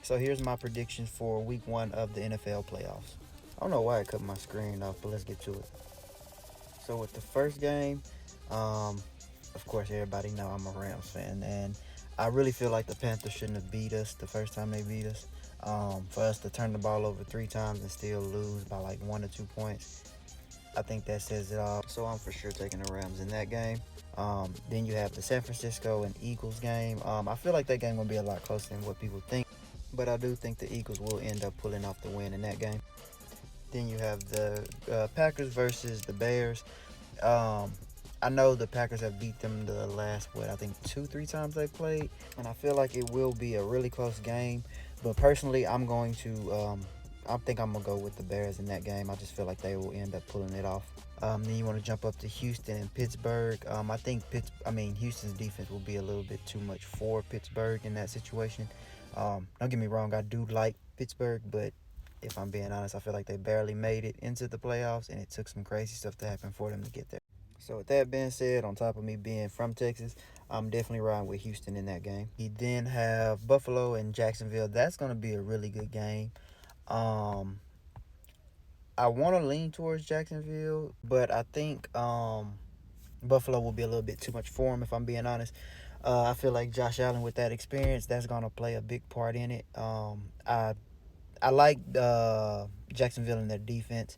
So here's my predictions for week 1 of the NFL playoffs. I don't know why I cut my screen off, but let's get to it. So with the first game, um, of course everybody know I'm a Rams fan, and I really feel like the Panthers shouldn't have beat us the first time they beat us. For us to turn the ball over 3 times and still lose by like 1 or 2 points, I think that says it all. So I'm for sure taking the Rams in that game. Then you have the San Francisco and Eagles game. I feel like that game will be a lot closer than what people think, but I do think the Eagles will end up pulling off the win in that game. Then you have the Packers versus the Bears. Um, I know the Packers have beat them the last, I think 2, 3 times they played, and I feel like it will be a really close game. But personally, I think I'm gonna go with the Bears in that game. I just feel like they will end up pulling it off. Then you want to jump up to Houston and Pittsburgh. I think Houston's defense will be a little bit too much for Pittsburgh in that situation. Don't get me wrong, I do like Pittsburgh, but if I'm being honest, I feel like they barely made it into the playoffs, and it took some crazy stuff to happen for them to get there. So with that being said, on top of me being from Texas, I'm definitely riding with Houston in that game. You then have Buffalo and Jacksonville. That's going to be a really good game. Um, I want to lean towards Jacksonville, but I think Buffalo will be a little bit too much for him, if I'm being honest. I feel like Josh Allen, with that experience, that's going to play a big part in it. I like Jacksonville in their defense.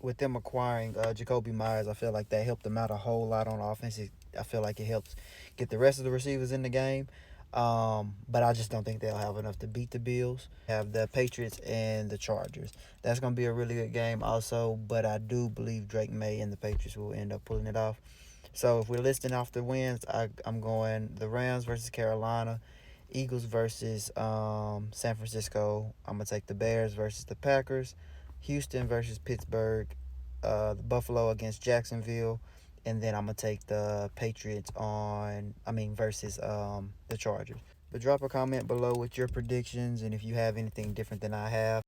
With them acquiring Jacoby Myers, I feel like that helped them out a whole lot on offense. I feel like it helps get the rest of the receivers in the game. But I just don't think they'll have enough to beat the Bills. Have the Patriots and the Chargers. That's going to be a really good game also, but I do believe Drake May and the Patriots will end up pulling it off. So if we're listing off the wins, I'm going the Rams versus Carolina, Eagles versus San Francisco. I'm going to take the Bears versus the Packers, Houston versus Pittsburgh, the Buffalo against Jacksonville, and then I'm gonna take the Patriots versus the Chargers. But drop a comment below with your predictions, and if you have anything different than I have.